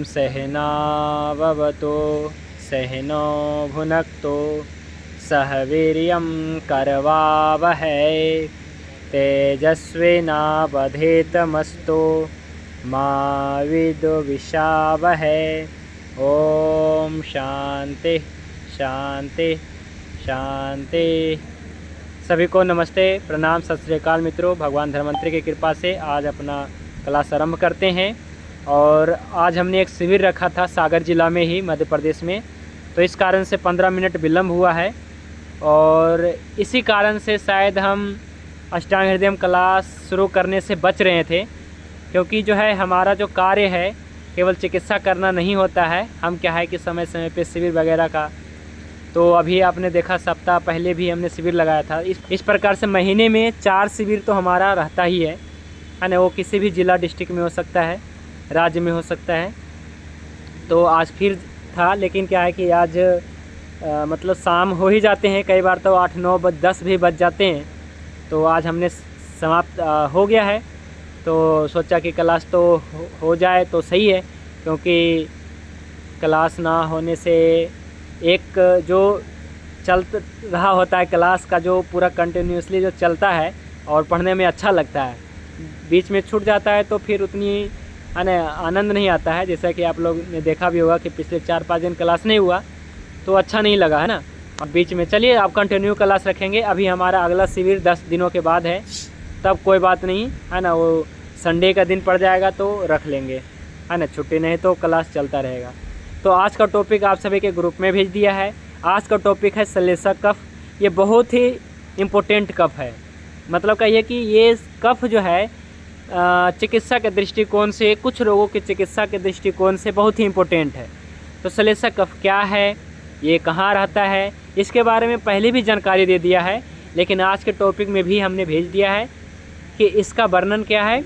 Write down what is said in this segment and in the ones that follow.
सहनाववतु सहनो भुनक्तु सह वीर्यं करवावहै तेजस्विनावधीतमस्तु मा विद्विषावहै। ओम शांति शांति शांति। सभी को नमस्ते, प्रणाम, सत श्री अकाल मित्रों। भगवान धन्वंतरि की कृपा से आज अपना क्लास आरंभ करते हैं। और आज हमने एक शिविर रखा था सागर जिला में ही, मध्य प्रदेश में, तो इस कारण से 15 मिनट विलम्ब हुआ है। और इसी कारण से शायद हम अष्टांग हृदयम क्लास शुरू करने से बच रहे थे, क्योंकि जो है हमारा जो कार्य है केवल चिकित्सा करना नहीं होता है। हम क्या है कि समय समय पे शिविर वगैरह का, तो अभी आपने देखा सप्ताह पहले भी हमने शिविर लगाया था। इस प्रकार से महीने में 4 शिविर तो हमारा रहता ही है ना। वो किसी भी जिला डिस्ट्रिक्ट में हो सकता है, राज्य में हो सकता है। तो आज फिर था, लेकिन क्या है कि आज मतलब शाम हो ही जाते हैं, कई बार तो 8, 9, 10 भी बज जाते हैं। तो आज हमने समाप्त हो गया है, तो सोचा कि क्लास तो हो जाए तो सही है, क्योंकि क्लास ना होने से एक जो चल रहा होता है क्लास का, जो पूरा कंटिन्यूसली जो चलता है और पढ़ने में अच्छा लगता है, बीच में छूट जाता है तो फिर उतनी आनंद नहीं आता है। जैसा कि आप लोग ने देखा भी होगा कि पिछले 4-5 दिन क्लास नहीं हुआ तो अच्छा नहीं लगा है ना। अब बीच में चलिए आप कंटिन्यू क्लास रखेंगे। अभी हमारा अगला शिविर 10 दिनों के बाद है, तब कोई बात नहीं है ना, वो संडे का दिन पड़ जाएगा तो रख लेंगे है ना, छुट्टी नहीं तो क्लास चलता रहेगा। तो आज का टॉपिक आप सभी के ग्रुप में भेज दिया है। आज का टॉपिक है श्लेष्मक कफ। ये बहुत ही इम्पोर्टेंट कफ है, मतलब कहिए कि ये कफ जो है चिकित्सा के दृष्टिकोण से, कुछ रोगों की चिकित्सा के दृष्टिकोण से बहुत ही इम्पोर्टेंट है। तो श्लेष्मक कफ क्या है, ये कहाँ रहता है, इसके बारे में पहले भी जानकारी दे दिया है, लेकिन आज के टॉपिक में भी हमने भेज दिया है कि इसका वर्णन क्या है,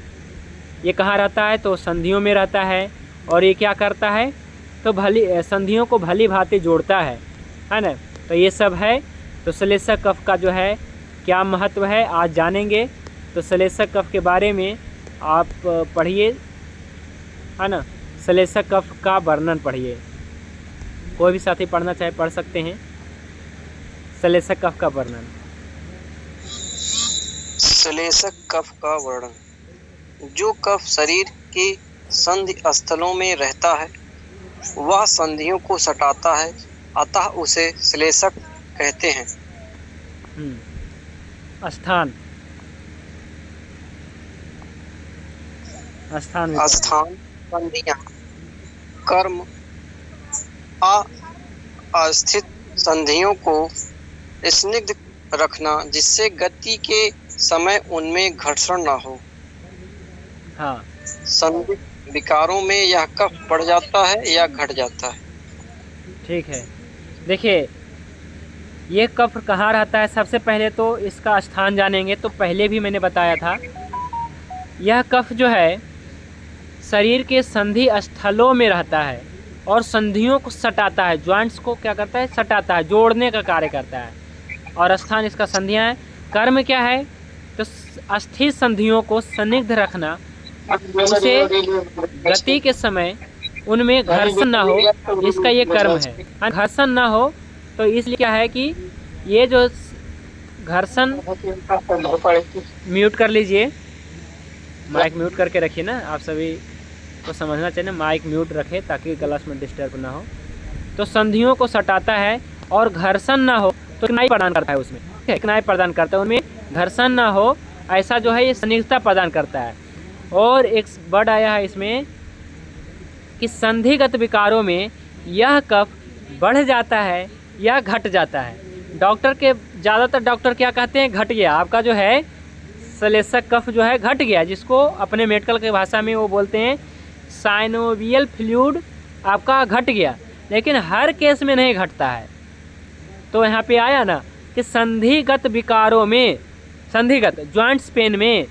ये कहाँ रहता है। तो संधियों में रहता है, और ये क्या करता है, तो संधियों को भली भांति जोड़ता है ना। तो ये सब है। तो श्लेष्मक कफ का जो है क्या महत्व है आज जानेंगे। तो श्लेष्मक कफ के बारे में आप पढ़िए है ना, श्लेष्मक कफ का वर्णन पढ़िए। कोई भी साथी पढ़ना चाहे पढ़ सकते हैं श्लेष्मक कफ का वर्णन। श्लेष्मक कफ का वर्णन। जो कफ शरीर के संधि स्थलों में रहता है वह संधियों को सटाता है, अतः उसे श्लेष्मक कहते हैं। स्थान संधियां, कर्म अस्थित संधियों को स्निग्ध रखना, जिससे गति के समय उनमें घर्षण ना हो। हाँ, संधि विकारों में यह कफ बढ़ जाता है या घट जाता है। ठीक है। देखिए ये कफ कहाँ रहता है, सबसे पहले तो इसका स्थान जानेंगे। तो पहले भी मैंने बताया था, यह कफ जो है शरीर के संधि स्थलों में रहता है और संधियों को सटाता है, जॉइंट्स को क्या करता है, सटाता है, जोड़ने का कार्य करता है। और स्थान इसका संधियां है। कर्म क्या है, तो अस्थिर संधियों को संदिग्ध रखना, उसे गति के समय उनमें घर्षण ना हो, इसका ये कर्म है। घर्षण ना हो तो इसलिए क्या है कि ये जो घर्षण, म्यूट कर लीजिए, माइक म्यूट करके रखिए ना, आप सभी को समझना चाहिए ना, माइक म्यूट रखें ताकि क्लास में डिस्टर्ब ना हो। तो संधियों को सटाता है और घर्षण ना हो तो चिकनाई प्रदान करता है, उसमें चिकनाई प्रदान करता है, उनमें घर्षण ना हो, ऐसा जो है ये संदिग्धता प्रदान करता है। और एक वर्ड आया है इसमें कि संधिगत विकारों में यह कफ बढ़ जाता है या घट जाता है। डॉक्टर के ज़्यादातर डॉक्टर क्या कहते हैं, घट गया आपका जो है श्लेष्मक कफ जो है घट गया, जिसको अपने मेडिकल की भाषा में वो बोलते हैं साइनोवियल फ्लूइड आपका घट गया। लेकिन हर केस में नहीं घटता है। तो यहाँ पे आया ना कि संधिगत विकारों में, संधिगत जॉइंट्स पेन में,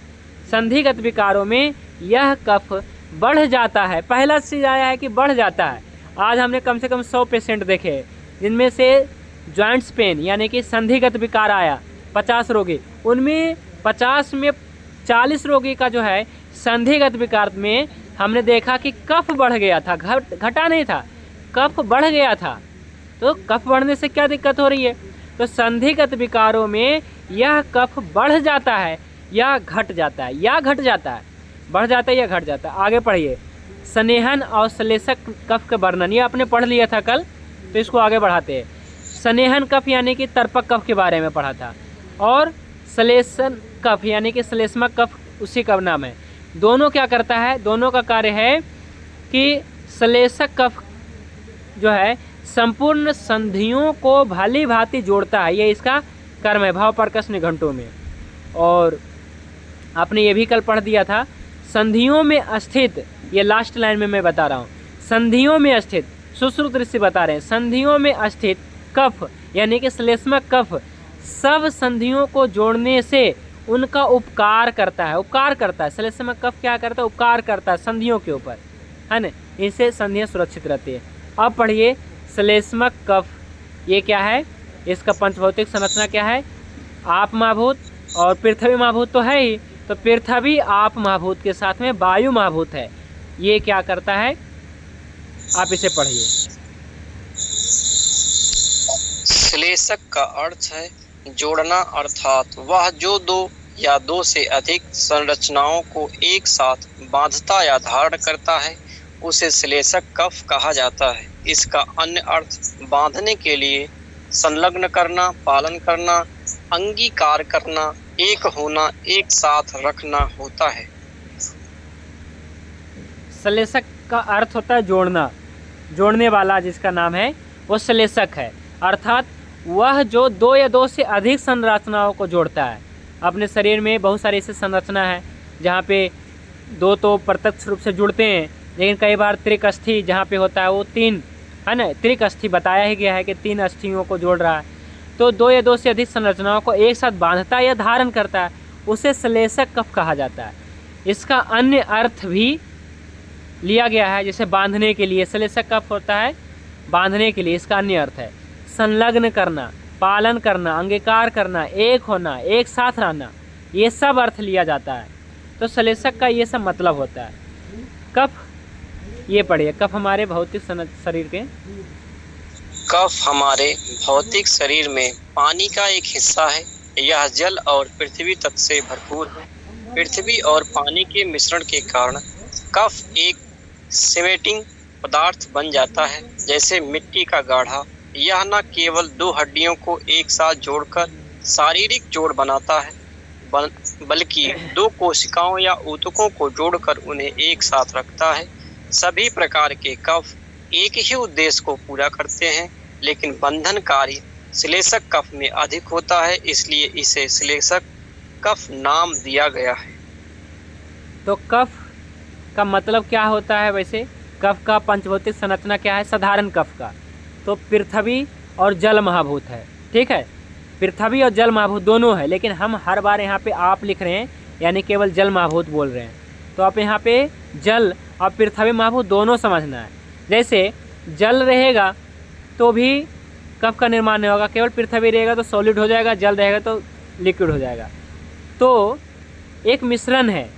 संधिगत विकारों में यह कफ बढ़ जाता है। पहला चीज़ आया है कि बढ़ जाता है। आज हमने कम से कम 100 पेशेंट देखे, जिनमें से जॉइंट्स पेन यानी कि संधिगत विकार आया 50 रोगी, उनमें 50 में 40 रोगी का जो है संधिगत विकार में हमने देखा कि कफ बढ़ गया था, घटा नहीं था, कफ बढ़ गया था। तो कफ बढ़ने से क्या दिक्कत हो रही है? तो संधिगत विकारों में यह कफ बढ़ जाता है या घट जाता है, या घट जाता है, बढ़ जाता है या घट जाता है। आगे पढ़िए, स्नेहन और श्लेषक कफ का वर्णन, ये आपने पढ़ लिया था कल, तो इसको आगे बढ़ाते हैं। स्नेहन कफ यानी कि तर्पक कफ के बारे में पढ़ा था, और श्लेषण कफ यानी कि श्लेष्मक कफ उसी का नाम है। दोनों क्या करता है? दोनों का कार्य है कि श्लेषक कफ जो है संपूर्ण संधियों को भली भांति जोड़ता है, ये इसका कर्म है भाव प्रकर्ष निघंटों में। और आपने ये भी कल पढ़ दिया था, संधियों में स्थित, ये लास्ट लाइन में मैं बता रहा हूँ, संधियों में स्थित, सुश्रुत ऋषि बता रहे हैं, संधियों में स्थित कफ यानी कि श्लेष्मक कफ सब संधियों को जोड़ने से उनका उपकार करता है, उपकार करता है। श्लेष्मक कफ क्या करता है? उपकार करता है संधियों के ऊपर, है ना, इससे संधियाँ सुरक्षित रहती है। अब पढ़िए श्लेष्मक कफ, ये क्या है? इसका पंचभौतिक संरचना क्या है? आप महाभूत और पृथ्वी महाभूत तो है ही, तो पृथ्वी आप महाभूत के साथ में वायु महाभूत है। ये क्या करता है? आप इसे पढ़िए। श्लेषक का अर्थ है जोड़ना, अर्थात वह जो दो या दो से अधिक संरचनाओं को एक साथ बांधता या धारण करता है, उसे श्लेषक कफ कहा जाता है। इसका अन्य अर्थ बांधने के लिए संलग्न करना, पालन करना, अंगीकार करना, एक होना, एक साथ रखना होता है। श्लेषक का अर्थ होता है जोड़ना, जोड़ने वाला जिसका नाम है वो श्लेषक है, अर्थात वह जो दो या दो से अधिक संरचनाओं को जोड़ता है। अपने शरीर में बहुत सारी ऐसी संरचना है जहाँ पे दो तो प्रत्यक्ष रूप से जुड़ते हैं, लेकिन कई बार त्रिकस्थी जहाँ पे होता है वो तीन, है ना, त्रिकस्थी बताया ही गया है कि तीन अस्थियों को जोड़ रहा है। तो दो या दो से अधिक संरचनाओं को एक साथ बांधता या धारण करता है, उसे श्लेषक कफ कहा जाता है। इसका अन्य अर्थ भी लिया गया है, जैसे बांधने के लिए श्लेषक कफ होता है, बांधने के लिए इसका अन्य अर्थ है संलग्न करना, पालन करना, अंगीकार करना, एक होना, एक साथ रहना, ये सब अर्थ लिया जाता है। तो श्लेषक का ये सब मतलब होता है। कफ, ये पढ़िए, कफ हमारे भौतिक शरीर के, कफ हमारे भौतिक शरीर में पानी का एक हिस्सा है। यह जल और पृथ्वी तत्व से भरपूर है। पृथ्वी और पानी के मिश्रण के कारण कफ एक सीमेंटिंग पदार्थ बन जाता है, जैसे मिट्टी का गाढ़ा। यह न केवल दो हड्डियों को एक साथ जोड़कर शारीरिक जोड़ बनाता है, बल्कि दो कोशिकाओं या ऊतकों को जोड़कर उन्हें एक साथ रखता है। सभी प्रकार के कफ एक ही उद्देश्य को पूरा करते हैं, लेकिन बंधनकारी श्लेषक कफ में अधिक होता है, इसलिए इसे श्लेषक कफ नाम दिया गया है। तो कफ का मतलब क्या होता है? वैसे कफ का पंचभौतिक संरचना क्या है? साधारण कफ का तो पृथ्वी और जल महाभूत है, ठीक है, पृथ्वी और जल महाभूत दोनों है, लेकिन हम हर बार यहाँ पे आप लिख रहे हैं, यानी केवल जल महाभूत बोल रहे हैं। तो आप यहाँ पे जल और पृथ्वी महाभूत दोनों समझना है। जैसे जल रहेगा तो भी कफ का निर्माण नहीं होगा, केवल पृथ्वी रहेगा तो सॉलिड हो जाएगा, जल रहेगा तो लिक्विड हो जाएगा। तो एक मिश्रण है,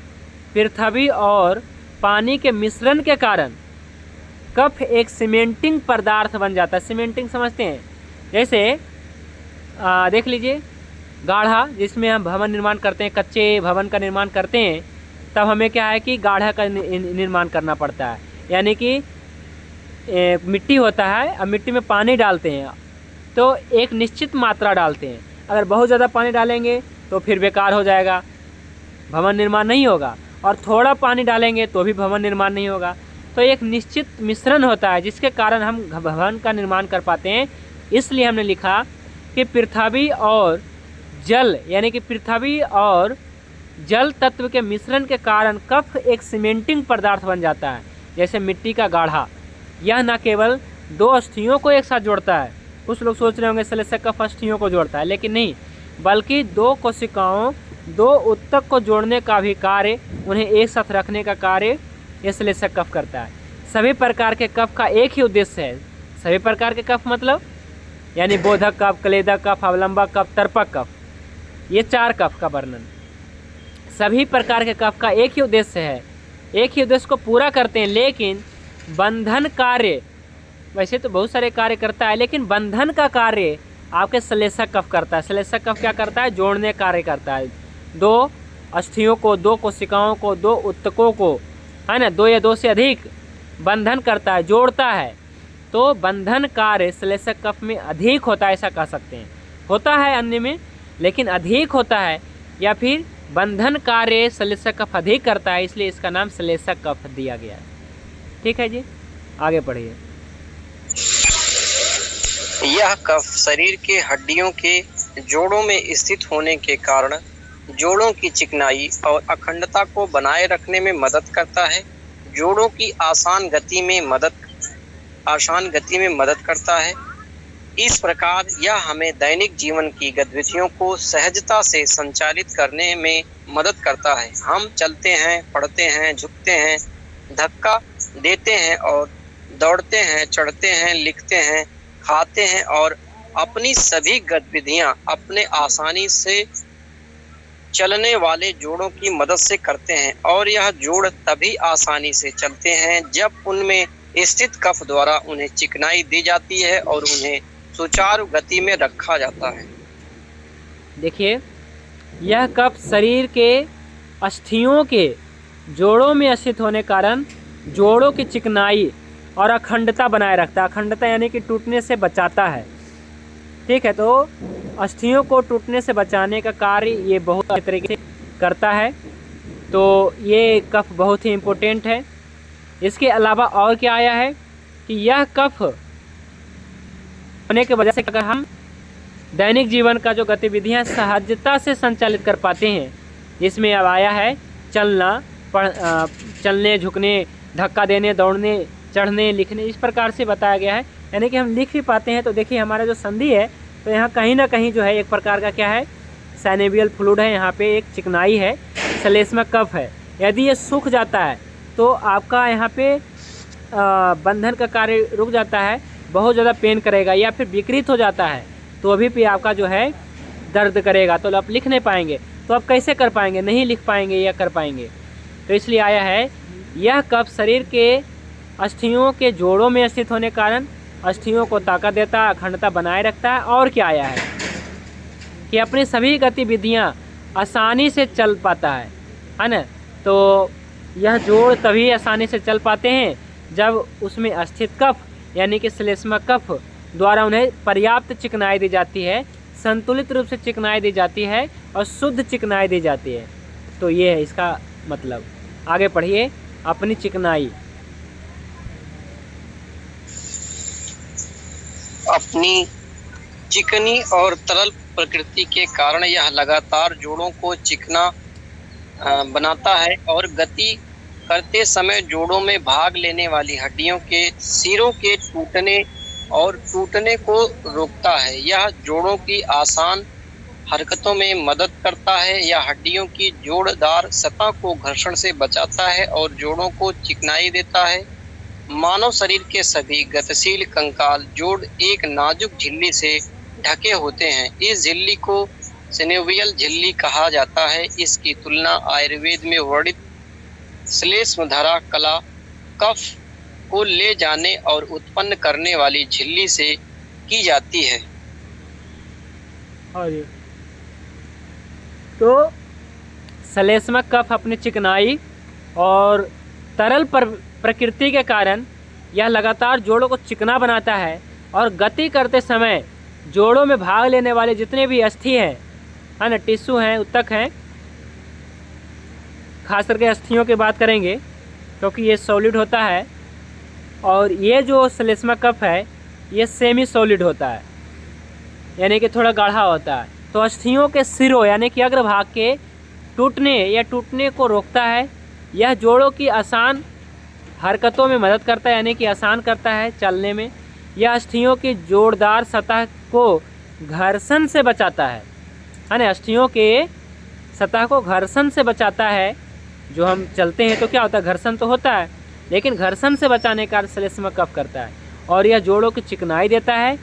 पृथ्वी और पानी के मिश्रण के कारण कफ एक सीमेंटिंग पदार्थ बन जाता है। सीमेंटिंग समझते हैं? जैसे देख लीजिए गाढ़ा, जिसमें हम भवन निर्माण करते हैं, कच्चे भवन का निर्माण करते हैं, तब हमें क्या है कि गाढ़ा का निर्माण करना पड़ता है। यानी कि मिट्टी होता है, अब मिट्टी में पानी डालते हैं तो एक निश्चित मात्रा डालते हैं। अगर बहुत ज़्यादा पानी डालेंगे तो फिर बेकार हो जाएगा, भवन निर्माण नहीं होगा, और थोड़ा पानी डालेंगे तो भी भवन निर्माण नहीं होगा। तो एक निश्चित मिश्रण होता है जिसके कारण हम भवन का निर्माण कर पाते हैं। इसलिए हमने लिखा कि पृथ्वी और जल, यानी कि पृथ्वी और जल तत्व के मिश्रण के कारण कफ एक सीमेंटिंग पदार्थ बन जाता है, जैसे मिट्टी का गाढ़ा। यह न केवल दो अस्थियों को एक साथ जोड़ता है, कुछ लोग सोच रहे होंगे श्लेषक कफ अस्थियों को जोड़ता है, लेकिन नहीं, बल्कि दो कोशिकाओं, दो ऊतक को जोड़ने का भी कार्य, उन्हें एक साथ रखने का कार्य ये श्लेषक कफ करता है। सभी प्रकार के कफ का एक ही उद्देश्य है। सभी प्रकार के कफ मतलब यानी बोधक कफ, क्लेदक कफ, अवलंबक कफ, तर्पक कफ, ये चार कफ का वर्णन। सभी प्रकार के कफ का एक ही उद्देश्य है एक ही उद्देश्य को पूरा करते हैं, लेकिन बंधन कार्य, वैसे तो बहुत सारे कार्य करता है, लेकिन बंधन का कार्य आपके श्लेषक कफ करता है। श्लेषक कफ क्या करता है? जोड़ने कार्य करता है। दो अस्थियों को, दो कोशिकाओं को, दो उत्तकों को, है ना, दो या दो से अधिक बंधन करता है, जोड़ता है। तो बंधन कार्य श्लेषक कफ में अधिक होता है, ऐसा कह सकते हैं। होता है अन्य में, लेकिन अधिक होता है, या फिर बंधन कार्य श्लेषक कफ अधिक करता है, इसलिए इसका नाम श्लेषक कफ दिया गया है। ठीक है जी, आगे पढ़िए। यह कफ शरीर के हड्डियों के जोड़ों में स्थित होने के कारण जोड़ों की चिकनाई और अखंडता को बनाए रखने में मदद करता है। जोड़ों की आसान गति में मदद करता है। इस प्रकार यह हमें दैनिक जीवन की गतिविधियों को सहजता से संचालित करने में मदद करता है। हम चलते हैं, पढ़ते हैं, झुकते हैं, धक्का देते हैं और दौड़ते हैं, चढ़ते हैं, लिखते हैं, खाते हैं और अपनी सभी गतिविधियां अपने आसानी से चलने वाले जोड़ों की मदद से करते हैं। और यह जोड़ तभी आसानी से चलते हैं जब उनमें स्थित कफ द्वारा उन्हें चिकनाई दी जाती है और उन्हें सुचारू गति में रखा जाता है। देखिए, यह कफ शरीर के अस्थियों के जोड़ों में स्थित होने कारण जोड़ों की चिकनाई और अखंडता बनाए रखता है। अखंडता यानी कि टूटने से बचाता है। ठीक है, तो अस्थियों को टूटने से बचाने का कार्य ये बहुत अच्छे तरीके से करता है। तो ये कफ बहुत ही इम्पोर्टेंट है। इसके अलावा और क्या आया है कि यह कफ होने की वजह से अगर हम दैनिक जीवन का जो गतिविधियां सहजता से संचालित कर पाते हैं, जिसमें अब आया है चलना, चलने, झुकने, धक्का देने, दौड़ने, चढ़ने, लिखने, इस प्रकार से बताया गया है। यानी कि हम लिख भी पाते हैं। तो देखिए, हमारा जो संधि है, तो यहाँ कहीं ना कहीं जो है एक प्रकार का क्या है, साइनोवियल फ्लूइड है, यहाँ पे एक चिकनाई है, श्लेष्मक कफ है। यदि ये सूख जाता है तो आपका यहाँ पे बंधन का कार्य रुक जाता है, बहुत ज़्यादा पेन करेगा, या फिर विकृत हो जाता है तो अभी भी आपका जो है दर्द करेगा, तो आप लिख नहीं पाएंगे। तो आप कैसे कर पाएंगे? नहीं लिख पाएंगे या कर पाएंगे। तो इसलिए आया है, यह कफ शरीर के अस्थियों के जोड़ों में स्थित होने के कारण अस्थियों को ताकत देता है, अखंडता बनाए रखता है। और क्या आया है कि अपनी सभी गतिविधियां आसानी से चल पाता है ना। तो यह जोड़ तभी आसानी से चल पाते हैं जब उसमें स्थित कफ यानी कि श्लेष्मक कफ द्वारा उन्हें पर्याप्त चिकनाई दी जाती है, संतुलित रूप से चिकनाई दी जाती है और शुद्ध चिकनाई दी जाती है। तो ये है इसका मतलब। आगे पढ़िए, अपनी चिकनाई। अपनी चिकनी और तरल प्रकृति के कारण यह लगातार जोड़ों को चिकना बनाता है और गति करते समय जोड़ों में भाग लेने वाली हड्डियों के सिरों के टूटने को रोकता है। यह जोड़ों की आसान हरकतों में मदद करता है। यह हड्डियों की जोड़दार सतह को घर्षण से बचाता है और जोड़ों को चिकनाई देता है। मानव शरीर के सभी गतिशील कंकाल जोड़ एक नाजुक झिल्ली से ढके होते हैं। इस झिल्ली को सिनोवियल झिल्ली कहा जाता है। इसकी तुलना आयुर्वेद में वर्णित श्लेष्मधरा कला कफ को ले जाने और उत्पन्न करने वाली झिल्ली से की जाती है। तो श्लेष्मक कफ अपनी चिकनाई और तरल प्रकृति के कारण यह लगातार जोड़ों को चिकना बनाता है और गति करते समय जोड़ों में भाग लेने वाले जितने भी अस्थि हैं, है ना, टिश्यू हैं, उत्तक हैं, खास करके अस्थियों की बात करेंगे क्योंकि ये सॉलिड होता है। और ये जो श्लेष्मक कफ है ये सेमी सॉलिड होता है, यानी कि थोड़ा गाढ़ा होता है। तो अस्थियों के सिरों यानी कि अग्रभाग के टूटने को रोकता है। यह जोड़ों की आसान हरकतों में मदद करता है, यानी कि आसान करता है चलने में। यह अस्थियों की जोड़दार सतह को घर्षण से बचाता है ना, अस्थियों के सतह को घर्षण से बचाता है। जो हम चलते हैं तो क्या होता है, घर्षण तो होता है, लेकिन घर्षण से बचाने का श्लेष्मक कफ करता है। और यह जोड़ों की चिकनाई देता है।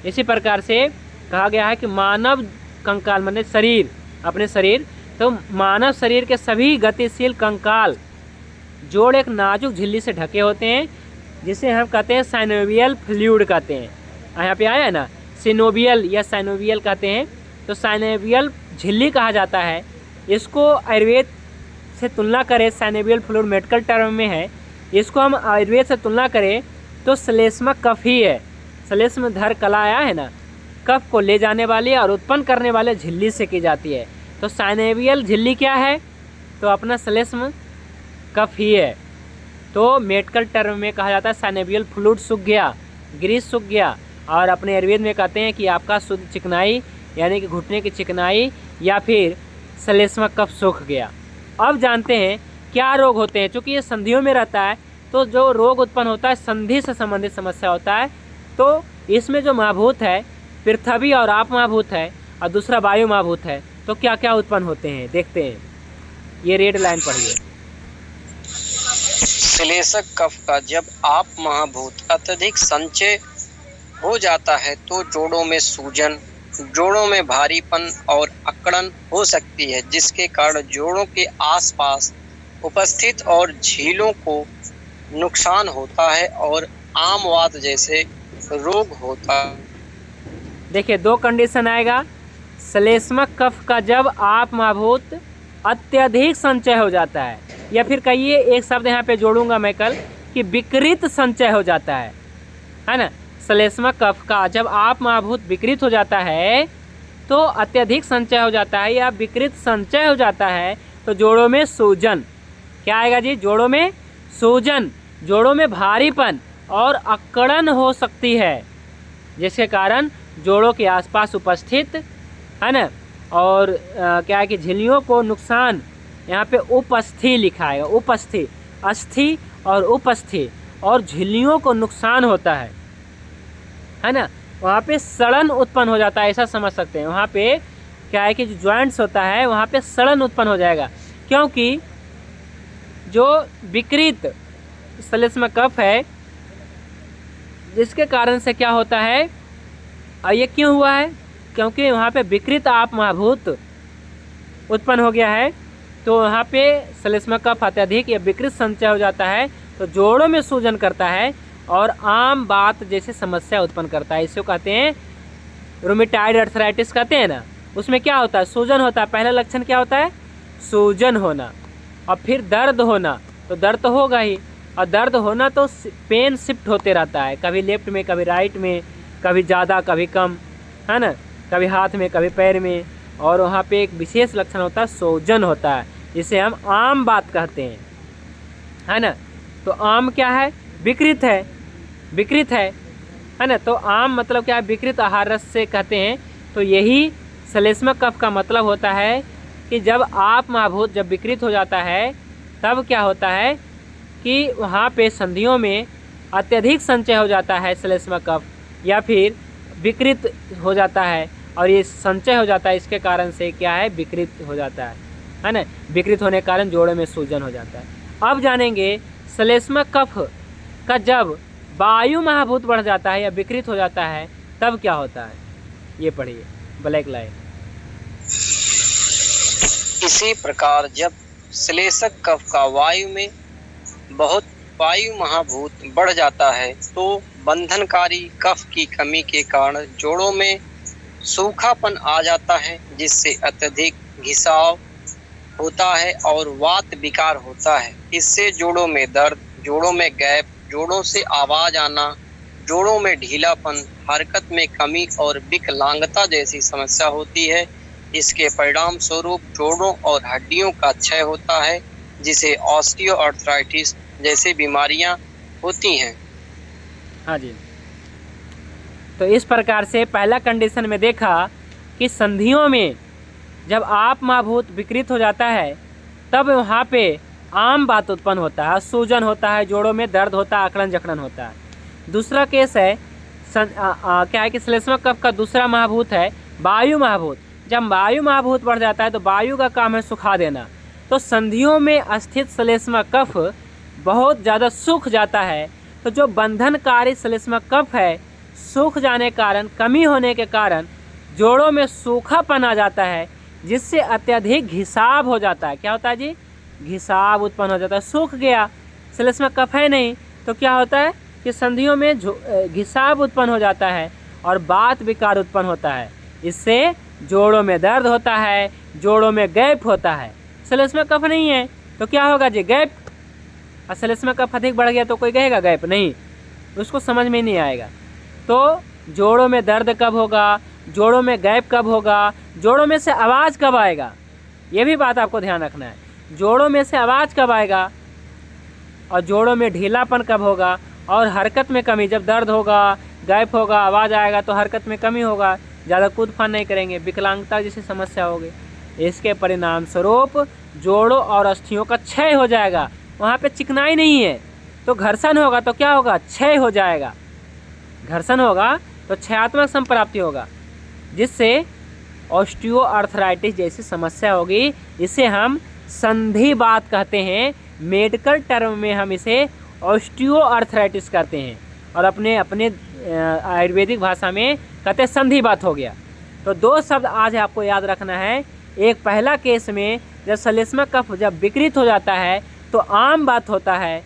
इसी प्रकार से कहा गया है कि मानव कंकाल माने शरीर, अपने शरीर, तो मानव शरीर के सभी गतिशील कंकाल जोड़ एक नाजुक झिल्ली से ढके होते हैं, जिसे हम कहते हैं साइनोवियल फ्लूइड कहते हैं। यहाँ पे आया है ना, सिनोवियल या साइनोवियल कहते हैं। तो साइनोवियल झिल्ली कहा जाता है। इसको आयुर्वेद से तुलना करें, साइनोवियल फ्लूइड मेडिकल टर्म में है, इसको हम आयुर्वेद से तुलना करें तो श्लेष्मा कफ ही है। श्लेष्म धर कला आया है ना, कफ को ले जाने वाली और उत्पन्न करने वाले झिल्ली से की जाती है। तो साइनोवियल झिल्ली क्या है? तो अपना श्लेष्म कफ ही है। तो मेडिकल टर्म में कहा जाता है साइनोवियल फ्लूइड सूख गया, ग्रीस सूख गया। और अपने आयुर्वेद में कहते हैं कि आपका शुद्ध चिकनाई यानी कि घुटने की चिकनाई या फिर श्लेष्मा कफ सूख गया। अब जानते हैं क्या रोग होते हैं। चूँकि ये संधियों में रहता है तो जो रोग उत्पन्न होता है संधि से संबंधित समस्या होता है। तो इसमें जो महाभूत है पृथ्वी और आप महाभूत है और दूसरा वायु महाभूत है। तो क्या क्या उत्पन्न होते हैं देखते हैं। ये रेड लाइन पढ़िए। श्लेषक कफ का जब आप महाभूत अत्यधिक संचय हो जाता है तो जोड़ों में सूजन, जोड़ों में भारीपन और अकड़न हो सकती है, जिसके कारण जोड़ों के आसपास उपस्थित और झीलों को नुकसान होता है और आमवात जैसे रोग होता है। देखिए दो कंडीशन आएगा। श्लेष्मा कफ का जब आप महाभूत अत्यधिक संचय हो जाता है, या फिर कहिए एक शब्द यहाँ पे जोड़ूंगा मैं कल कि विकृत संचय हो जाता है ना। श्लेष्मा कफ का जब आप महाभूत विकृत हो जाता है तो अत्यधिक संचय हो जाता है या विकृत संचय हो जाता है तो जोड़ों में सूजन, क्या आएगा जी? जोड़ों में सूजन, जोड़ों में भारीपन और अकड़न हो सकती है, जिसके कारण जोड़ों के आसपास उपस्थित है ना। और क्या है कि झिल्लियों को नुकसान, यहाँ पे उपस्थि लिखा है, उपस्थि, अस्थि और उपस्थि, और झिल्लियों को नुकसान होता है ना। वहाँ पे सड़न उत्पन्न हो जाता है, ऐसा समझ सकते हैं। वहाँ पे क्या है कि जो जॉइंट्स होता है वहाँ पे सड़न उत्पन्न हो जाएगा, क्योंकि जो विकृत श्लेष्मा कफ है जिसके कारण से क्या होता है, और ये क्यों हुआ है? क्योंकि वहाँ पे विकृत आप महाभूत उत्पन्न हो गया है। तो वहाँ पे श्लेष्मा कफ अत्यधिक या विकृत संचय हो जाता है तो जोड़ों में सूजन करता है और आम बात जैसे समस्या उत्पन्न करता है। इसे कहते हैं रूमेटाइड अर्थराइटिस कहते हैं ना। उसमें क्या होता है? सूजन होता है। पहला लक्षण क्या होता है? सूजन होना, और फिर दर्द होना। तो दर्द तो होगा ही, और दर्द होना तो पेन शिफ्ट होते रहता है, कभी लेफ्ट में कभी राइट में, कभी ज़्यादा कभी कम, है ना, कभी हाथ में कभी पैर में। और वहाँ पे एक विशेष लक्षण होता है सूजन होता है, जिसे हम आम बात कहते हैं, है ना। तो आम क्या है? विकृत है, विकृत है ना। तो आम मतलब क्या है? विकृत आहार रस से कहते हैं। तो यही श्लेष्मा कफ का मतलब होता है कि जब आप महाभूत जब विकृत हो जाता है तब क्या होता है कि वहाँ पे संधियों में अत्यधिक संचय हो जाता है श्लेष्मा कफ, या फिर विकृत हो जाता है। और ये संचय हो जाता है, इसके कारण से क्या है? विकृत हो जाता है ना। विकृत होने के कारण जोड़ों में सूजन हो जाता है। अब जानेंगे श्लेष्मा कफ का जब वायु महाभूत बढ़ जाता है या विकृत हो जाता है तब क्या होता है। ये पढ़िए ब्लैक लाइन। इसी प्रकार जब श्लेषक कफ का वायु में बहुत वायु महाभूत बढ़ जाता है तो बंधनकारी कफ की कमी के कारण जोड़ों में सूखापन आ जाता है, जिससे अत्यधिक घिसाव होता है और वात विकार होता है। इससे जोड़ों में दर्द, जोड़ों में गैप, जोड़ों से आवाज आना, जोड़ों में ढीलापन, हरकत में कमी और विकलांगता जैसी समस्या होती है। इसके परिणाम स्वरूप जोड़ों और हड्डियों का क्षय होता है, जिसे ऑस्टियोआर्थराइटिस जैसी बीमारियां होती हैं। हाँ जी। तो इस प्रकार से पहला कंडीशन में देखा कि संधियों में जब आप महाभूत विकृत हो जाता है तब वहाँ पे आम बात उत्पन्न होता है, सूजन होता है, जोड़ों में दर्द होता है, अकड़न जकड़न होता है। दूसरा केस है क्या है कि श्लेष्मा कफ का दूसरा महाभूत है वायु महाभूत। जब वायु महाभूत बढ़ जाता है तो वायु का काम है सुखा देना। तो संधियों में स्थित श्लेष्मा कफ बहुत ज़्यादा सूख जाता है। तो जो बंधनकारी श्लेष्मा कफ है सूख जाने के कारण, कमी होने के कारण जोड़ों में सूखापन आ जाता है, जिससे अत्यधिक घिसाव हो जाता है। क्या होता है जी? घिसाव उत्पन्न हो जाता है, सूख गया, श्लेष्म में कफ है नहीं, तो क्या होता है कि संधियों में घिसाव उत्पन्न हो जाता है और बात विकार उत्पन्न होता है। इससे जोड़ों में दर्द होता है, जोड़ों में गैप होता है। श्लेष्म में कफ नहीं है तो क्या होगा जी, गैप। और श्लेष्म में कफ अधिक बढ़ गया तो कोई कहेगा गैप नहीं, उसको समझ में नहीं आएगा। तो जोड़ों में दर्द कब होगा, जोड़ों में गैप कब होगा, जोड़ों में से आवाज़ कब आएगा, ये भी बात आपको ध्यान रखना है। जोड़ों में से आवाज़ कब आएगा और जोड़ों में ढीलापन कब होगा, और हरकत में कमी, जब दर्द होगा, गैप होगा, आवाज़ आएगा तो हरकत में कमी होगा, ज़्यादा कूद फान नहीं करेंगे, विकलांगता जैसी समस्या होगी। इसके परिणाम स्वरूप जोड़ों और अस्थियों का क्षय हो जाएगा। वहाँ पे चिकनाई नहीं है तो घर्षण होगा तो क्या होगा, क्षय हो जाएगा। घर्षण होगा तो क्षयात्मक संप्राप्ति होगा, जिससे ऑस्टियोआर्थराइटिस जैसी समस्या होगी। इसे हम संधिवात कहते हैं, मेडिकल टर्म में हम इसे ऑस्टियोआर्थराइटिस कहते हैं, और अपने आयुर्वेदिक भाषा में कहते हैं संधिवात हो गया। तो दो शब्द आज आपको याद रखना है। एक पहला केस में जब श्लेष्म कफ जब विकृत हो जाता है तो आम बात होता है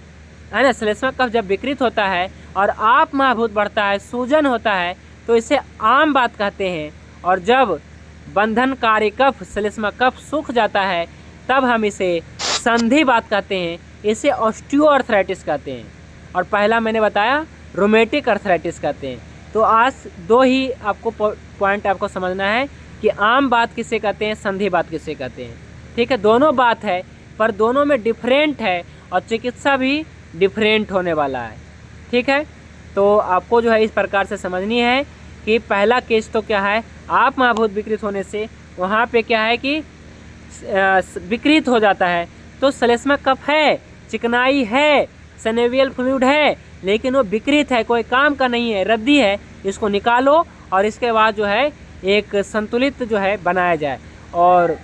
ना, श्लेष्म कफ जब विकृत होता है और आप महाभूत बढ़ता है, सूजन होता है, तो इसे आम बात कहते हैं। और जब बंधनकारी कफ श्लेष्म कफ सूख जाता है तब हम इसे संधिवात कहते हैं, इसे ऑस्टियोआर्थराइटिस कहते हैं। और पहला मैंने बताया रोमेटिक अर्थराइटिस कहते हैं। तो आज दो ही आपको पॉइंट आपको समझना है कि आम बात किसे कहते हैं, संधिवात किसे कहते हैं। ठीक है, दोनों बात है पर दोनों में डिफरेंट है और चिकित्सा भी डिफरेंट होने वाला है। ठीक है, तो आपको जो है इस प्रकार से समझनी है कि पहला केस तो क्या है, आप महाभूत विकृत होने से वहाँ पे क्या है कि विकृत हो जाता है, तो श्लेष्म कफ है, चिकनाई है, सनेवियल फ्लूइड है, लेकिन वो विकृत है, कोई काम का नहीं है, रद्दी है, इसको निकालो और इसके बाद जो है एक संतुलित जो है बनाया जाए और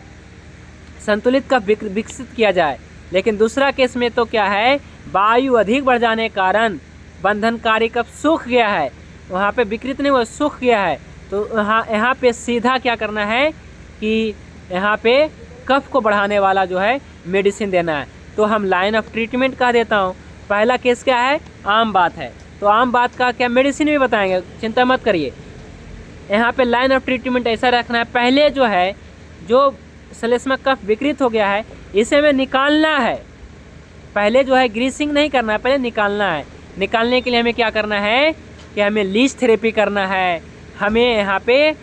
संतुलित कफ विकसित किया जाए। लेकिन दूसरा केस में तो क्या है, वायु अधिक बढ़ जाने के कारण बंधनकारी कफ सूख गया है, वहाँ पे विकृत नहीं हुआ, सूख गया है, तो यहाँ पे सीधा क्या करना है कि यहाँ पे कफ को बढ़ाने वाला जो है मेडिसिन देना है। तो हम लाइन ऑफ ट्रीटमेंट कह देता हूँ। पहला केस क्या है, आम बात है, तो आम बात का क्या मेडिसिन भी बताएंगे, चिंता मत करिए। यहाँ पे लाइन ऑफ ट्रीटमेंट ऐसा रखना है, पहले जो है जो श्लेष्म कफ विकृत हो गया है इसे हमें निकालना है। पहले जो है ग्रीसिंग नहीं करना है, पहले निकालना है। निकालने के लिए हमें क्या करना है कि हमें लीच थेरेपी करना है, हमें यहाँ पे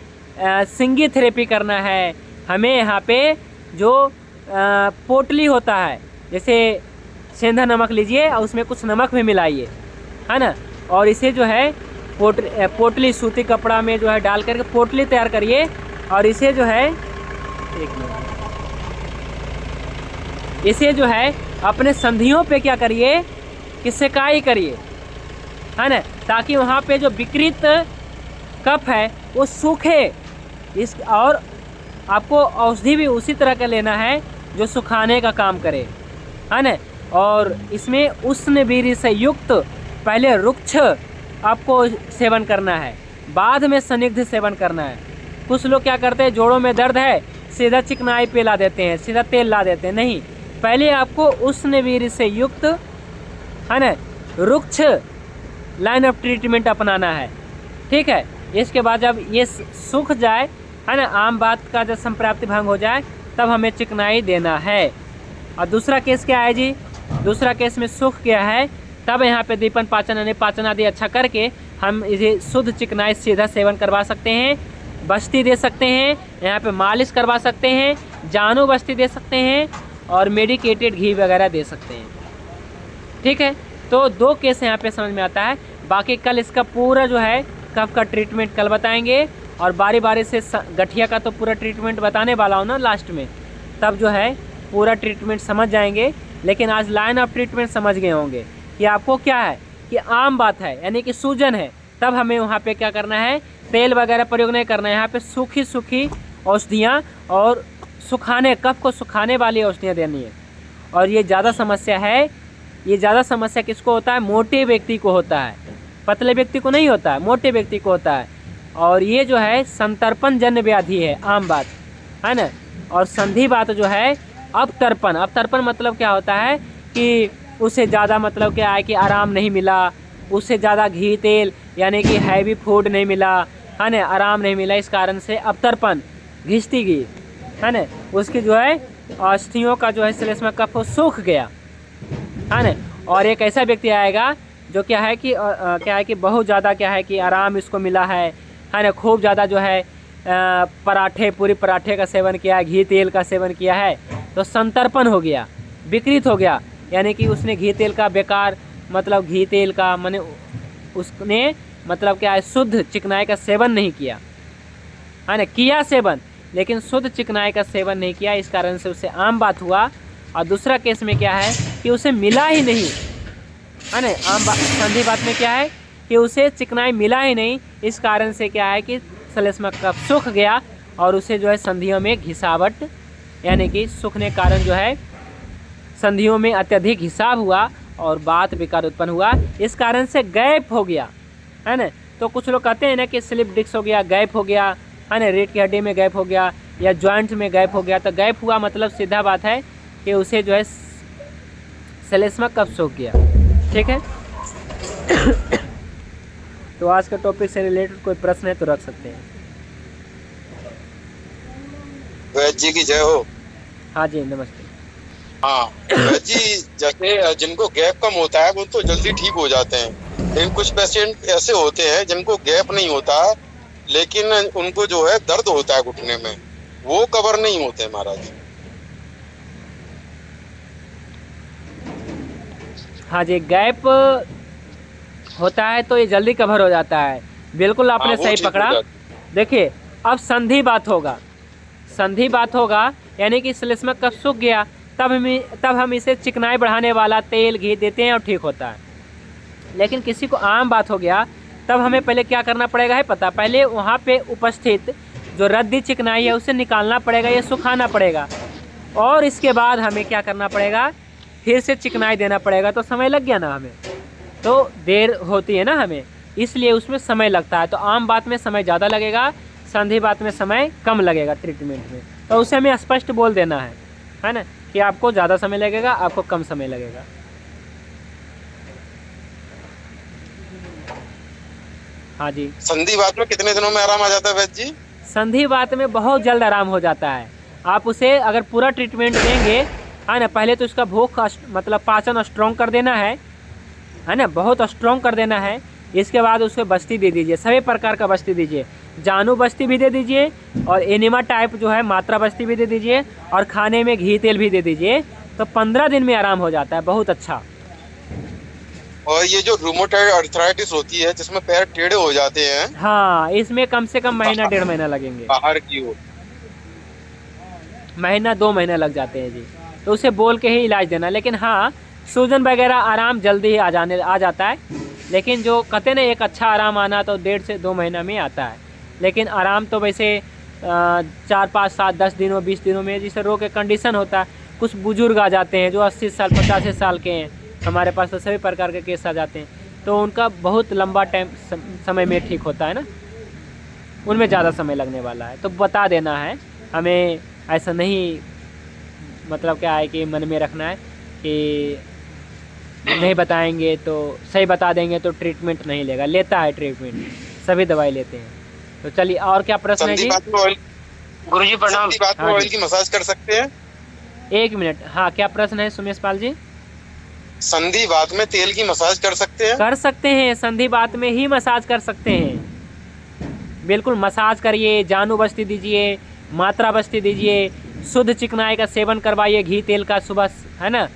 सिंगी थेरेपी करना है, हमें यहाँ पे जो पोटली होता है, जैसे सेंधा नमक लीजिए और उसमें कुछ नमक भी मिलाइए, है ना, और इसे जो है पोटली सूती कपड़ा में जो है डाल करके पोटली तैयार करिए और इसे जो है इसे जो है अपने संधियों पे क्या करिए कि सेकाई करिए, है ना, ताकि वहाँ पे जो विकृत कफ है वो सूखे। इस और आपको औषधि भी उसी तरह का लेना है जो सुखाने का काम करे, है ना, और इसमें उष्ण बीरी से युक्त पहले रुक्ष आपको सेवन करना है, बाद में स्निग्ध सेवन करना है। कुछ लोग क्या करते हैं, जोड़ों में दर्द है सीधा चिकनाई पे ला देते हैं, सीधा तेल ला देते हैं, नहीं, पहले आपको उष्ण बीरी से युक्त, है ना, रुक्ष लाइन ऑफ ट्रीटमेंट अपनाना है। ठीक है, इसके बाद जब ये सूख जाए, है ना, आम बात का जब संप्राप्ति भंग हो जाए तब हमें चिकनाई देना है। और दूसरा केस क्या है जी, दूसरा केस में सूख गया है, तब यहाँ पे दीपन पाचन यानी पाचन आदि अच्छा करके हम इसे शुद्ध चिकनाई सीधा सेवन करवा सकते हैं, बस्ती दे सकते हैं, यहाँ पे मालिश करवा सकते हैं, जानू बस्ती दे सकते हैं और मेडिकेटेड घी वगैरह दे सकते हैं। ठीक है, तो दो केस यहाँ पे समझ में आता है। बाकी कल इसका पूरा जो है कफ का ट्रीटमेंट कल बताएंगे और बारी बारी से गठिया का तो पूरा ट्रीटमेंट बताने वाला हूँ ना लास्ट में, तब जो है पूरा ट्रीटमेंट समझ जाएंगे। लेकिन आज लाइन ऑफ ट्रीटमेंट समझ गए होंगे कि आपको क्या है कि आम बात है यानी कि सूजन है, तब हमें वहाँ पे क्या करना है, तेल वगैरह प्रयोग नहीं करना है, यहाँ पे सूखी सूखी औषधियाँ और सुखाने कफ को सुखाने वाली औषधियाँ देनी है। और ये ज़्यादा समस्या है, ये ज़्यादा समस्या किसको होता है, मोटे व्यक्ति को होता है, पतले व्यक्ति को नहीं होता है, मोटे व्यक्ति को होता है। और ये जो है संतर्पण जन्य व्याधि है, आम बात है ना। और संधिवात जो है अवतर्पण। अवतर्पण मतलब क्या होता है कि उससे ज़्यादा मतलब क्या है कि आराम नहीं मिला, उससे ज़्यादा घी तेल यानी कि हैवी फूड नहीं मिला, है ना, आराम नहीं मिला, इस कारण से अवतर्पण घिसती गई, है ना, उसकी जो है अस्थियों का जो है श्लेष्मा कफ वो सूख गया, है ना। और एक ऐसा व्यक्ति आएगा जो क्या है कि क्या है कि बहुत ज़्यादा क्या है कि आराम इसको मिला है ना, खूब ज़्यादा जो है पराठे, पूरी पराठे का सेवन किया है, घी तेल का सेवन किया है, तो संतर्पण हो गया, विकृत हो गया, यानी कि उसने घी तेल का बेकार मतलब घी तेल का माने उसने मतलब क्या है शुद्ध चिकनाई का सेवन नहीं किया, है ना, किया सेवन लेकिन शुद्ध चिकनाई का सेवन नहीं किया, इस कारण से उससे आम बात हुआ। और दूसरा केस में क्या है कि उसे मिला ही नहीं, है ना, संधि बात में क्या है कि उसे चिकनाई मिला ही नहीं, इस कारण से क्या है कि श्लेष्मा कफ सूख गया और उसे जो है संधियों में घिसावट यानी कि सूखने के कारण जो है संधियों में अत्यधिक हिसाब हुआ और बात विकार उत्पन्न हुआ, इस कारण से गैप हो गया, है ना। तो कुछ लोग कहते हैं ना कि स्लिप डिस्क हो गया, गैप हो गया, है ना, रीढ़ की हड्डी में गैप हो गया या जॉइंट्स में गैप हो गया। तो गैप हुआ मतलब सीधा बात है कि उसे जो है श्लेष्मा कफ सूख गया, ठीक है। तो आज का टॉपिक से रिलेटेड कोई प्रश्न है तो रख सकते हैं। वैद्य जी की जय हो। हाँ जी नमस्ते। हाँ वैद्य जी, जैसे जिनको गैप कम होता है वो तो जल्दी ठीक हो जाते हैं, लेकिन कुछ पेशेंट ऐसे होते हैं जिनको गैप नहीं होता लेकिन उनको जो है दर्द होता है घुटने में, वो कवर नहीं होते महाराज। हाँ जी, गैप होता है तो ये जल्दी कवर हो जाता है, बिल्कुल आपने सही पकड़ा। देखिए अब संधि बात होगा, संधि बात होगा यानी कि श्लेष्मा कफ सूख गया, तब हम इसे चिकनाई बढ़ाने वाला तेल घी देते हैं और ठीक होता है। लेकिन किसी को आम बात हो गया तब हमें पहले क्या करना पड़ेगा है पता, पहले वहाँ पे उपस्थित जो रद्दी चिकनाई है उसे निकालना पड़ेगा या सुखाना पड़ेगा, और इसके बाद हमें क्या करना पड़ेगा, फिर से चिकनाई देना पड़ेगा। तो समय लग गया ना, हमें तो देर होती है ना हमें, इसलिए उसमें समय लगता है। तो आम बात में समय ज़्यादा लगेगा, संधि बात में समय कम लगेगा ट्रीटमेंट में। तो उसे हमें स्पष्ट बोल देना है ना, कि आपको ज़्यादा समय लगेगा, आपको कम समय लगेगा। हाँ जी। संधि बात में कितने दिनों में आराम आ जाता है वैद्य जी? संधि बात में बहुत जल्द आराम हो जाता है। आप उसे अगर पूरा ट्रीटमेंट देंगे, है ना, पहले तो उसका भूख मतलब पाचन स्ट्रॉन्ग कर देना है ना, बहुत स्ट्रॉन्ग कर देना है। इसके बाद उसको बस्ती दे दीजिए, सभी प्रकार का बस्ती दीजिए, जानू बस्ती भी दे दीजिए और एनिमा टाइप जो है मात्रा बस्ती भी दे दीजिए, और खाने में घी तेल भी दे दीजिए। तो 15 दिन में आराम हो जाता है, बहुत अच्छा। और ये जो रूमेटॉइड अर्थराइटिस होती है जिसमें पैर टेढ़े हो जाते हैं, हाँ, इसमें कम से कम महीना 1.5 महीना लगेंगे, बाहर की ओर महीना 2 महीने लग जाते हैं जी। तो उसे बोल के ही इलाज देना। लेकिन हाँ, सूजन वगैरह आराम जल्दी ही आ जाता है, लेकिन जो कहते ना एक अच्छा आराम आना तो 1.5 से 2 महीना में आता है। लेकिन आराम तो वैसे 4, 5, 7, 10 दिनों 20 दिनों में, जिसे रोग के कंडीशन होता है। कुछ बुजुर्ग आ जाते हैं जो 80 साल 85 साल के हैं, हमारे पास तो सभी प्रकार के केस आ जाते हैं, तो उनका बहुत लंबा टाइम समय में ठीक होता है ना, उनमें ज़्यादा समय लगने वाला है। तो बता देना है हमें, ऐसा नहीं मतलब क्या है कि मन में रखना है कि नहीं बताएंगे तो सही बता देंगे तो ट्रीटमेंट नहीं लेगा, लेता है ट्रीटमेंट, सभी दवाई लेते हैं। तो चलिए और क्या प्रश्न है जी? गुरुजी प्रणाम। हाँ, ऑयल की मसाज कर सकते हैं? 1 मिनट, हाँ क्या प्रश्न है सुमेश पाल जी? संधि बात में तेल की मसाज कर सकते हैं? कर सकते हैं, संधि बात में ही मसाज कर सकते हैं, बिल्कुल मसाज करिए, जानू बस्ती दीजिए, मात्रा बस्ती दीजिए, शुद्ध चिकनाई का सेवन करवाइए, घी तेल का सुबह, है ना,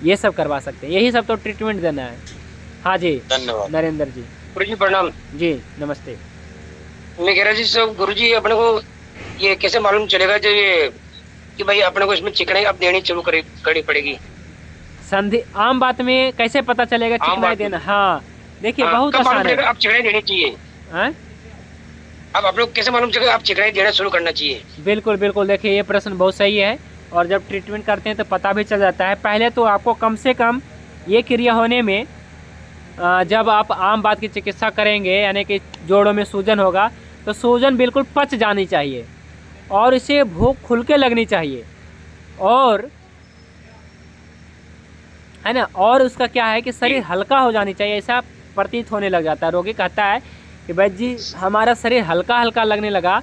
ये सब करवा सकते हैं, यही सब तो ट्रीटमेंट देना है। हाँ जी धन्यवाद। नरेंद्र जी। गुरुजी प्रणाम जी नमस्ते। मैं कह रहा जी सब गुरुजी अपने को ये कैसे मालूम चलेगा जो ये कि भाई अपने को इसमें चिकनाई अब देनी चालू करनी पड़ेगी? संधि आम बात में कैसे पता चलेगा चिकनाई देना? हाँ देखिए बहुत आसान है। अब चिकनाई देनी चाहिए, अब आप लोग कैसे मालूम चलेगा आप चिकनाई देना शुरू करना चाहिए? बिल्कुल बिल्कुल, देखिए ये प्रश्न बहुत सही है, और जब ट्रीटमेंट करते हैं तो पता भी चल जाता है। पहले तो आपको कम से कम ये क्रिया होने में, जब आप आम बात की चिकित्सा करेंगे यानी कि जोड़ों में सूजन होगा, तो सूजन बिल्कुल पच जानी चाहिए और इसे भूख खुल के लगनी चाहिए, और है ना, और उसका क्या है कि शरीर हल्का हो जानी चाहिए, ऐसा प्रतीत होने लग जाता है। रोगी कहता है कि वैद्य जी हमारा शरीर हल्का हल्का लगने लगा,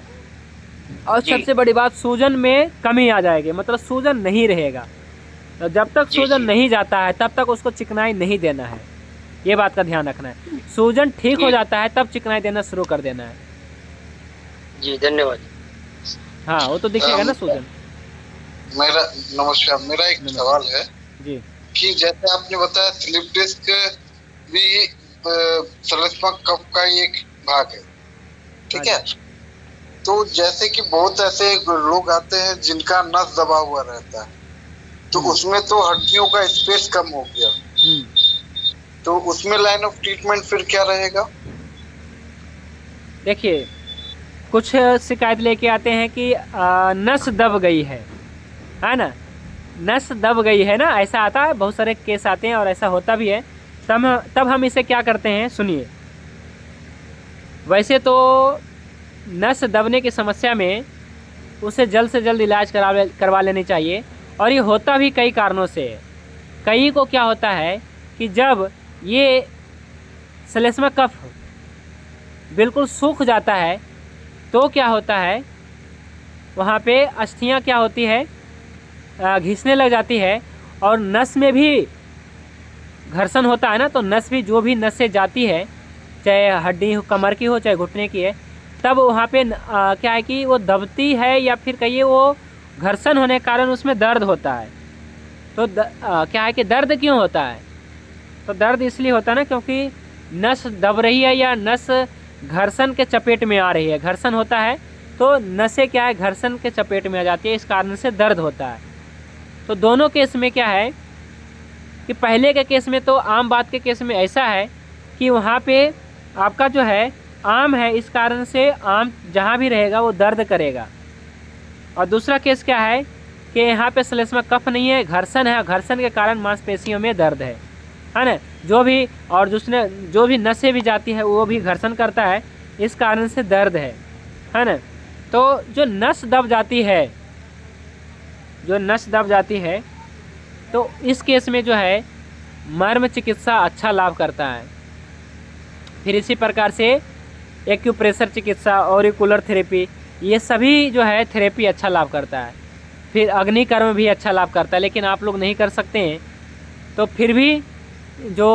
और सबसे बड़ी बात सूजन में कमी आ जाएगी, मतलब सूजन नहीं रहेगा। तो जब तक सूजन नहीं जाता है तब तक उसको चिकनाई नहीं देना है, ये बात का ध्यान रखना है। सूजन ठीक हो जाता है तब चिकनाई देना शुरू कर देना है। जी धन्यवाद। हाँ वो तो दिखेगा ना सूजन। मेरा नमस्कार, मेरा एक सवाल है जी कि जैसे आपने बताया स्लिप डिस्क भी श्लेष्मक कफ का ही एक भाग है, ठीक है। तो जैसे कि बहुत ऐसे लोग आते हैं जिनका नस दबा हुआ रहता है, तो उसमें तो हड्डियों का स्पेस कम हो गया, तो उसमें लाइन ऑफ ट्रीटमेंट फिर क्या रहेगा? देखिए कुछ शिकायत लेके आते हैं कि नस दब गई है ना, नस दब गई है ना, ऐसा आता है, बहुत सारे केस आते हैं और ऐसा होता भी है। तब हम इसे क्या करते हैं, सुनिए। वैसे तो नस दबने की समस्या में उसे जल्द से जल्द इलाज करवा लेनी चाहिए, और ये होता भी कई कारणों से है। कई को क्या होता है कि जब ये श्लेष्मक कफ बिल्कुल सूख जाता है तो क्या होता है, वहाँ पे अस्थियाँ क्या होती है, घिसने लग जाती है, और नस में भी घर्षण होता है ना, तो नस भी, जो भी नस से जाती है, चाहे हड्डी कमर की हो चाहे घुटने की है, तब वहाँ पे क्या है कि वो दबती है, या फिर कहिए वो घर्षण होने के कारण उसमें दर्द होता है। तो क्या है कि दर्द क्यों होता है, तो दर्द इसलिए होता है ना क्योंकि नस दब रही है या नस घर्षण के चपेट में आ रही है। घर्षण होता है तो नसें क्या है, घर्षण के चपेट में आ जाती है, इस कारण से दर्द होता है। तो दोनों केस में क्या है कि पहले के केस में तो आम बात के केस में ऐसा है कि वहाँ पे आपका जो है आम है, इस कारण से आम जहाँ भी रहेगा वो दर्द करेगा। और दूसरा केस क्या है कि यहाँ पे श्लेष्मक कफ नहीं है, घर्षण है, घर्षण के कारण मांसपेशियों में दर्द है ना, जो भी, और दूसरे जो भी नसें भी जाती है वो भी घर्षण करता है, इस कारण से दर्द है ना। तो जो नस दब जाती है, जो नस दब जाती है, तो इस केस में जो है मर्म चिकित्सा अच्छा लाभ करता है। फिर इसी प्रकार से एक्यूप्रेशर चिकित्सा, ऑरिकुलर थेरेपी, ये सभी जो है थेरेपी अच्छा लाभ करता है। फिर अग्निकर्म भी अच्छा लाभ करता है, लेकिन आप लोग नहीं कर सकते हैं, तो फिर भी जो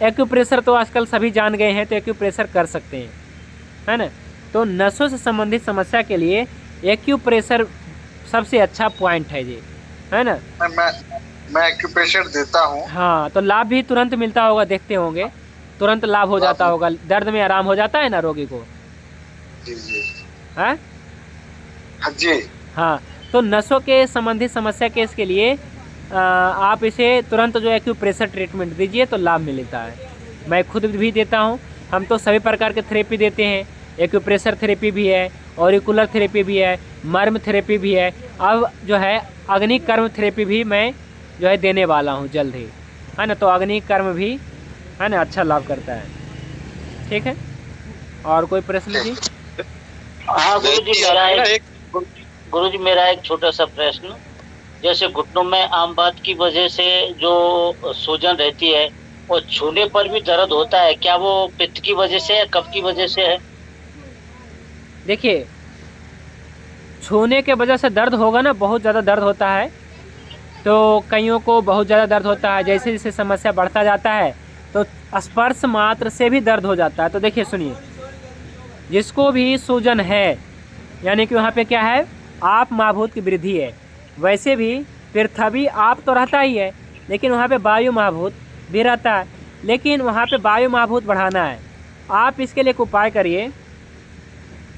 एक्यूप्रेशर तो आजकल सभी जान गए हैं, तो एक्यूप्रेशर कर सकते हैं, है ना। तो नसों से संबंधित समस्या के लिए एक्यूप्रेशर सबसे अच्छा पॉइंट है जी, है ना। मैं एक्यूप्रेशर देता हूँ। हाँ, तो लाभ भी तुरंत मिलता होगा, देखते होंगे, तुरंत लाभ हो जाता होगा, दर्द में आराम हो जाता है ना रोगी को। जी जी। हाँ जी। हाँ, तो नसों के संबंधित समस्या के इसके लिए आप इसे तुरंत जो एक्यूप्रेशर ट्रीटमेंट दीजिए तो लाभ मिलता है। मैं खुद भी देता हूँ, हम तो सभी प्रकार के थेरेपी देते हैं। एक्यूप्रेशर थेरेपी भी है, ऑरिकुलर थेरेपी भी है, मर्म थेरेपी भी है, अब जो है अग्निकर्म थेरेपी भी मैं जो है देने वाला हूँ जल्द ही, है ना। तो अग्निकर्म भी है ना अच्छा लाभ करता है, ठीक है। और कोई प्रश्न जी? हाँ गुरुजी मेरा एक छोटा सा प्रश्न, जैसे घुटनों में आम बात की वजह से जो सूजन रहती है और छूने पर भी दर्द होता है, क्या वो पित्त की वजह से है, कफ की वजह से है? देखिए, छूने के वजह से दर्द होगा ना, बहुत ज़्यादा दर्द होता है, तो कईयों को बहुत ज़्यादा दर्द होता है। जैसे जैसे समस्या बढ़ता जाता है तो स्पर्श मात्र से भी दर्द हो जाता है। तो देखिए सुनिए, जिसको भी सूजन है, यानी कि वहाँ पे क्या है, आप महाभूत की वृद्धि है, वैसे भी पृथ्वी आप तो रहता ही है, लेकिन वहाँ पे वायु महाभूत भी रहता है, लेकिन वहाँ पे वायु महाभूत बढ़ाना है। आप इसके लिए एक उपाय करिए,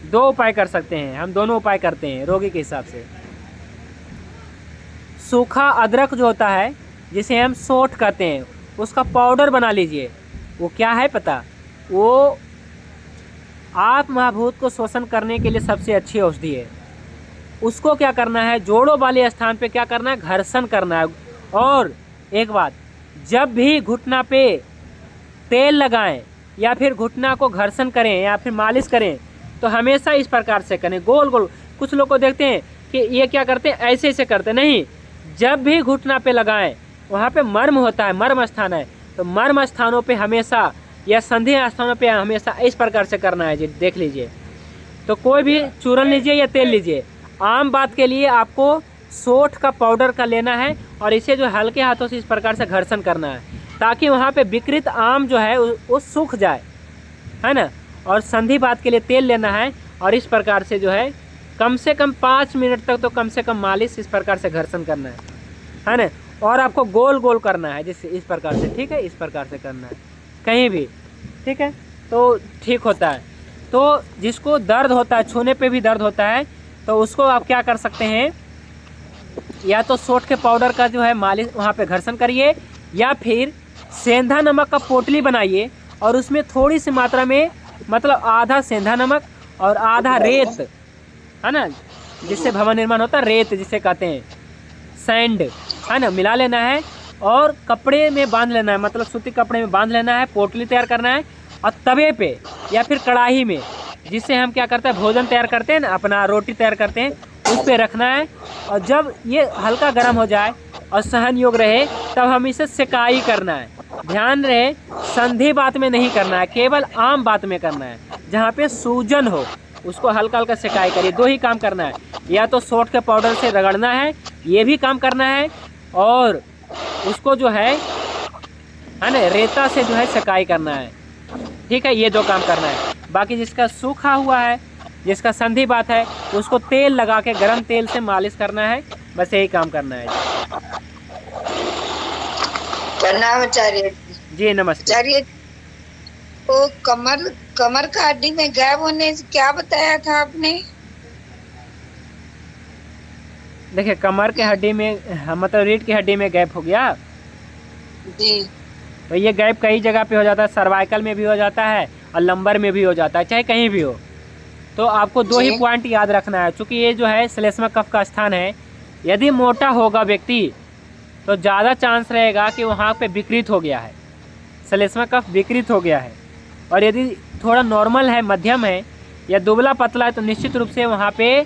दो उपाय कर सकते हैं, हम दोनों उपाय करते हैं रोगी के हिसाब से। सूखा अदरक जो होता है, जिसे हम सोंठ कहते हैं, उसका पाउडर बना लीजिए। वो क्या है पता, वो आप महाभूत को शोषण करने के लिए सबसे अच्छी औषधि है। उसको क्या करना है, जोड़ों वाले स्थान पे क्या करना है, घर्षण करना है। और एक बात, जब भी घुटना पे तेल लगाएं या फिर घुटना को घर्षण करें या फिर मालिश करें, तो हमेशा इस प्रकार से करें, गोल गोल। कुछ लोग को देखते हैं कि ये क्या करते हैं, ऐसे ऐसे करते, नहीं, जब भी घुटना पे लगाएं, वहाँ पे मर्म होता है, मर्म स्थान है, तो मर्म स्थानों पे हमेशा या संधि स्थानों पे हमेशा इस प्रकार से करना है जी। देख लीजिए, तो कोई भी चूरन लीजिए या तेल लीजिए। आम बात के लिए आपको सोंठ का पाउडर का लेना है और इसे जो हल्के हाथों से इस प्रकार से घर्षण करना है, ताकि वहाँ पे विकृत आम जो है वो सूख जाए, है ना। और संधि बात के लिए तेल लेना है और इस प्रकार से जो है कम से कम 5 मिनट तक तो कम से कम मालिश इस प्रकार से घर्षण करना है ना। और आपको गोल गोल करना है, जैसे इस प्रकार से, ठीक है, इस प्रकार से करना है कहीं भी, ठीक है, तो ठीक होता है। तो जिसको दर्द होता है, छूने पे भी दर्द होता है, तो उसको आप क्या कर सकते हैं, या तो सोंठ के पाउडर का जो है मालिश वहाँ पे घर्षण करिए, या फिर सेंधा नमक का पोटली बनाइए और उसमें थोड़ी सी मात्रा में, मतलब आधा सेंधा नमक और आधा रेत, है ना, जिससे भवन निर्माण होता है, रेत जिसे कहते हैं, सैंड, है ना, मिला लेना है और कपड़े में बांध लेना है, मतलब सूती कपड़े में बांध लेना है, पोटली तैयार करना है और तवे पे या फिर कढ़ाई में, जिससे हम क्या करते हैं, भोजन तैयार करते हैं ना, अपना रोटी तैयार करते हैं, उस पे रखना है। और जब ये हल्का गर्म हो जाए और सहन योग्य रहे, तब हम इसे सेकाई करना है। ध्यान रहे, संधि बात में नहीं करना है, केवल आम बात में करना है। जहाँ पे सूजन हो उसको हल्का हल्का सेकाई करिए। 2 ही काम करना है, या तो सोंठ के पाउडर से रगड़ना है, ये भी काम करना है, और उसको जो है ना, रेता से जो है सेकाई करना है, ठीक है। ये 2 काम करना है। बाकी जिसका सूखा हुआ है, जिसका संधि बात है, उसको तेल लगा के गर्म तेल से मालिश करना है, बस यही काम करना है। प्रणाम आचार्य जी, नमस्ते आचार्य। तो कमर का हड्डी में गैप होने से क्या बताया था आपने? देखिए, कमर के हड्डी में, मतलब रीढ़ की हड्डी में गैप हो गया जी, तो ये गैप कई जगह पे हो जाता है, सर्वाइकल में भी हो जाता है और लंबर में भी हो जाता है, चाहे कहीं भी हो। तो आपको 2 ही पॉइंट याद रखना है, क्योंकि ये जो है श्लेष्मा कफ का स्थान है। यदि मोटा होगा व्यक्ति तो ज़्यादा चांस रहेगा कि वहाँ पे विकृत हो गया है, श्लेष्मा कफ विकृत हो गया है। और यदि थोड़ा नॉर्मल है, मध्यम है या दुबला पतला है, तो निश्चित रूप से वहाँ पे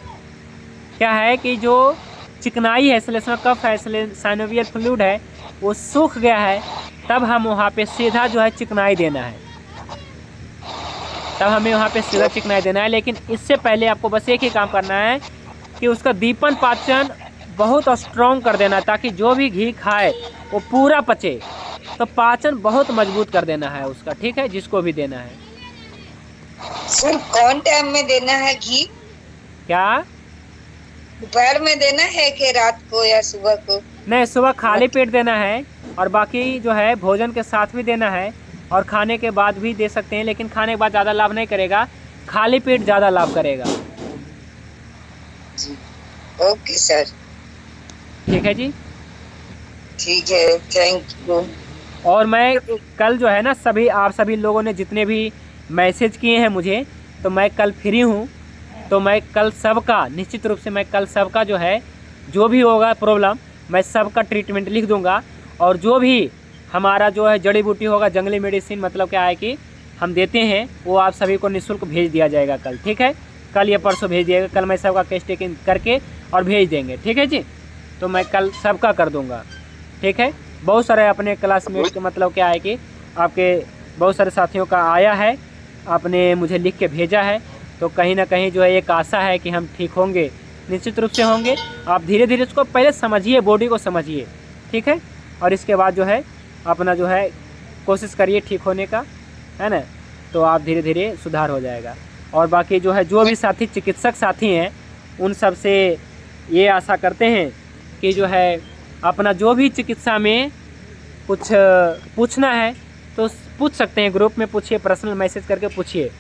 क्या है कि जो चिकनाई है, श्लेष्मा कफ है, साइनोवियल फ्लूइड है, वो सूख गया है, तब हम वहाँ पे सीधा जो है चिकनाई देना है, तब हमें वहाँ पे सीधा चिकनाई देना है। लेकिन इससे पहले आपको बस एक ही काम करना है कि उसका दीपन पाचन बहुत स्ट्रॉन्ग कर देना है, ताकि जो भी घी खाए वो पूरा पचे। तो पाचन बहुत मजबूत कर देना है उसका, ठीक है, जिसको भी देना है। सर कौन टाइम में देना है घी? क्या दोपहर में देना है कि रात को या सुबह को? नहीं, सुबह खाली पेट देना है, और बाकी जो है भोजन के साथ भी देना है, और खाने के बाद भी दे सकते हैं, लेकिन खाने के बाद ज़्यादा लाभ नहीं करेगा, खाली पेट ज़्यादा लाभ करेगा। ओके सर, ठीक है जी, ठीक है, थैंक यू। और मैं कल जो है ना, आप सभी लोगों ने जितने भी मैसेज किए हैं मुझे, तो मैं कल फ्री हूँ, तो मैं कल सबका, निश्चित रूप से मैं कल सबका जो है, जो भी होगा प्रॉब्लम, मैं सबका ट्रीटमेंट लिख दूंगा। और जो भी हमारा जो है जड़ी बूटी होगा, जंगली मेडिसिन, मतलब क्या है कि हम देते हैं, वो आप सभी को निःशुल्क भेज दिया जाएगा कल, ठीक है। कल या परसों भेज दिएगा, कल मैं सबका केस टेकिंग करके और भेज देंगे, ठीक है जी। तो मैं कल सबका कर दूंगा, ठीक है। बहुत सारे अपने क्लासमेट के, मतलब क्या है कि आपके बहुत सारे साथियों का आया है, आपने मुझे लिख के भेजा है, तो कहीं ना कहीं जो है एक आशा है कि हम ठीक होंगे, निश्चित रूप से होंगे। आप धीरे धीरे इसको पहले समझिए, बॉडी को समझिए, ठीक है, और इसके बाद जो है अपना जो है कोशिश करिए ठीक होने का, है ना, तो आप धीरे धीरे सुधार हो जाएगा। और बाकी जो है जो भी साथी चिकित्सक साथी हैं, उन सब से ये आशा करते हैं कि जो है अपना जो भी चिकित्सा में कुछ पूछना है तो पूछ सकते हैं, ग्रुप में पूछिए, पर्सनल मैसेज करके पूछिए,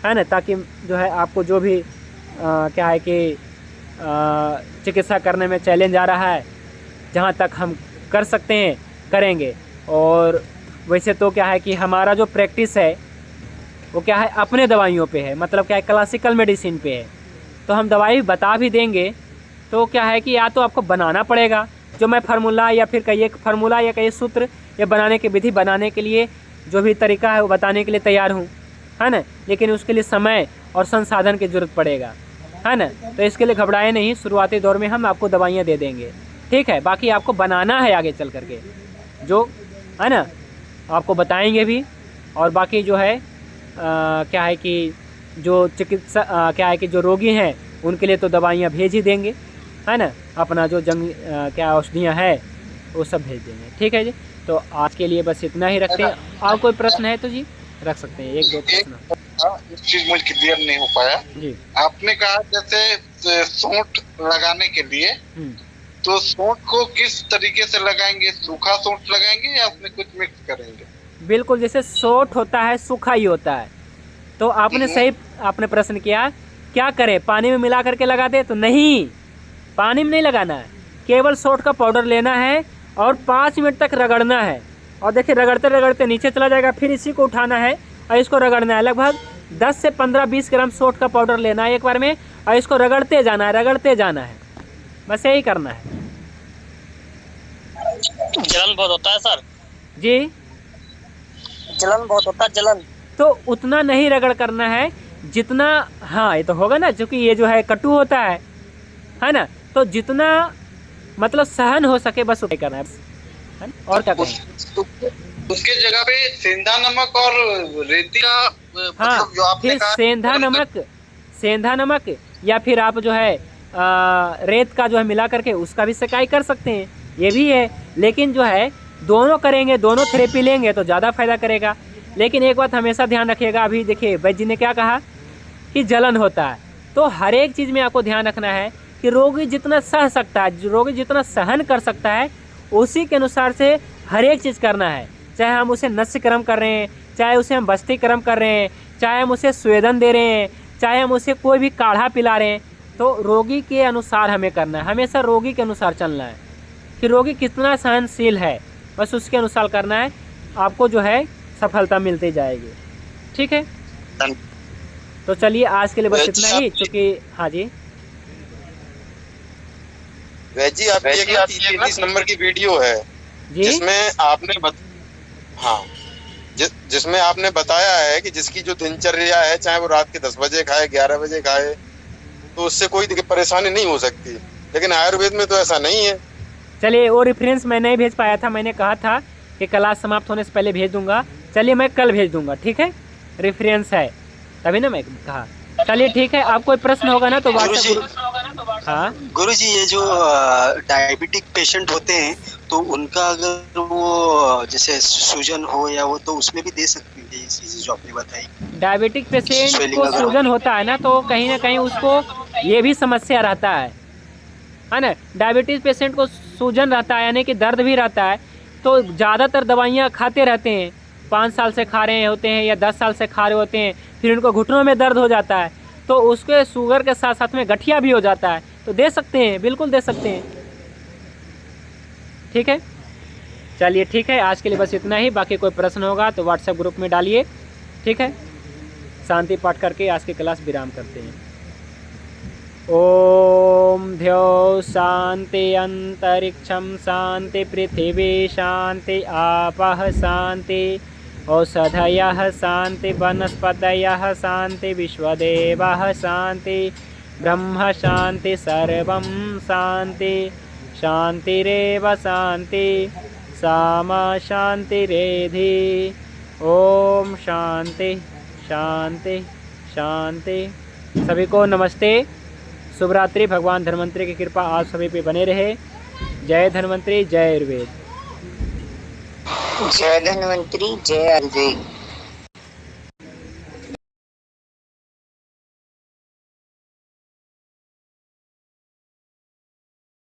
है ना, ताकि जो है आपको जो भी क्या है कि चिकित्सा करने में चैलेंज आ रहा है, जहाँ तक हम कर सकते हैं करेंगे। और वैसे तो क्या है कि हमारा जो प्रैक्टिस है वो क्या है, अपने दवाइयों पे है, मतलब क्या है, क्लासिकल मेडिसिन पे है। तो हम दवाई बता भी देंगे, तो क्या है कि या तो आपको बनाना पड़ेगा, जो मैं फार्मूला या फिर कहिए फार्मूला या कहिए सूत्र या बनाने की विधि बनाने के लिए जो भी तरीका है वो बताने के लिए तैयार हूँ, है ना। लेकिन उसके लिए समय और संसाधन की ज़रूरत पड़ेगा, है ना। तो इसके लिए घबराए नहीं, शुरुआती दौर में हम आपको दवाइयाँ दे देंगे, ठीक है। बाकी आपको बनाना है आगे चल करके, जो है ना आपको बताएंगे भी। और बाकी जो है क्या है कि जो चिकित्सा क्या है कि जो रोगी हैं उनके लिए तो दवाइयाँ भेज ही देंगे, है ना। अपना जो क्या औषधियाँ है वो सब भेज देंगे, ठीक है जी। तो आज के लिए बस इतना ही रखते हैं। और कोई प्रश्न है तो जी रख सकते हैं, 1-2 प्रश्न। एक चीज मुझे क्लियर नहीं हो पाया जी। आपने कहा जैसे सोंठ लगाने के लिए, तो सोंठ को किस तरीके से लगाएंगे? सूखा सोंठ लगाएंगे या उसमें कुछ मिक्स करेंगे? बिल्कुल, जैसे सोंठ होता है सूखा ही होता है। तो आपने सही आपने प्रश्न किया, क्या करें पानी में मिला करके लगा दे? तो नहीं, पानी में नहीं लगाना है, केवल सोंठ का पाउडर लेना है और 5 मिनट तक रगड़ना है। और देखिए रगड़ते रगड़ते नीचे चला जाएगा, फिर इसी को उठाना है और इसको रगड़ना है। लगभग 10 से 15-20 ग्राम सोंठ का पाउडर लेना है एक बार में और इसको रगड़ते जाना है, रगड़ते जाना है, बस यही करना है। जलन बहुत होता है सर जी, जलन बहुत होता है, जलन। तो उतना नहीं रगड़ करना है जितना, हाँ ये तो होगा ना, क्योंकि ये जो है कटु होता है ना। तो जितना मतलब सहन हो सके बस उतना करना है, और क्या करें। उसके जगह पे सेंधा नमक और रेती का हाँ, मतलब जो आपने फिर कहा सेंधा नमक या फिर आप जो है रेत का जो है मिला करके उसका भी सिकाई कर सकते हैं, ये भी है। लेकिन जो है दोनों करेंगे, दोनों थेरेपी लेंगे तो ज़्यादा फायदा करेगा। लेकिन एक बात हमेशा ध्यान रखिएगा, अभी देखिए वैद्य जी ने क्या कहा कि जलन होता है, तो हर एक चीज़ में आपको ध्यान रखना है कि रोगी जितना सह सकता है, रोगी जितना सहन कर सकता है, उसी के अनुसार से हर एक चीज़ करना है। चाहे हम उसे नस्य क्रम कर रहे हैं, चाहे उसे हम बस्ती क्रम कर रहे हैं, चाहे हम उसे स्वेदन दे रहे हैं, चाहे हम उसे कोई भी काढ़ा पिला रहे हैं, तो रोगी के अनुसार हमें करना है। हमेशा रोगी के अनुसार चलना है कि रोगी कितना सहनशील है, बस उसके अनुसार करना है, आपको जो है सफलता मिलती जाएगी, ठीक है। तो चलिए आज के लिए बस इतना ही, क्योंकि हाँ जी वैजी आपकी एक 33 नंबर की वीडियो है जी, जिसमें आपने बताया है कि जिसकी जो दिनचर्या है, चाहे वो रात के 10 बजे खाए, 11 बजे खाए, तो उससे कोई परेशानी नहीं हो सकती। लेकिन आयुर्वेद में तो ऐसा नहीं है। चलिए वो रेफरेंस मैं नहीं भेज पाया था, मैंने कहा था कि क्लास समाप्त होने से पहले भेज दूंगा। चलिए मैं कल भेज दूंगा, ठीक है। रेफरेंस है तभी ना मैं कहा। चलिए ठीक है, आप कोई प्रश्न होगा ना तो व्हाट्सएप। हाँ गुरुजी, ये जो डायबिटिक पेशेंट होते हैं तो उनका अगर वो जैसे सूजन हो या वो, तो उसमें भी दे सकते हैं ये चीज़ें जो आपने बताई। डायबिटिक पेशेंट को सूजन होता है ना, तो कहीं ना कहीं उसको ये भी समस्या रहता है ना। डायबिटीज़ पेशेंट को सूजन रहता है, यानी कि दर्द भी रहता है, तो ज़्यादातर दवाइयाँ खाते रहते हैं, 5 साल से खा रहे होते हैं या 10 साल से खा रहे होते हैं, फिर उनको घुटनों में दर्द हो जाता है, तो उसके शुगर के साथ साथ में गठिया भी हो जाता है, तो दे सकते हैं, बिल्कुल दे सकते हैं, ठीक है। चलिए ठीक है, आज के लिए बस इतना ही। बाकी कोई प्रश्न होगा तो व्हाट्सएप ग्रुप में डालिए, ठीक है। शांति पाठ करके आज की क्लास विराम करते हैं। ओम ध्यो शांति अंतरिक्षम शांति पृथिवी शांति आपः शांति औषधयः शांति वनस्पतयः शांति विश्वदेवः शांति ब्रह्म शांति सर्वं शांति शांतिरेव शांति सामा शांतिरेधि। ओम शांति शांति शांति। सभी को नमस्ते, शुभ रात्रि। भगवान धन्वंतरि की कृपा आप सभी पे बने रहे। जय धन्वंतरि, जय आयुर्वेद। जय धन्वंतरि, जय आयुर्वेद।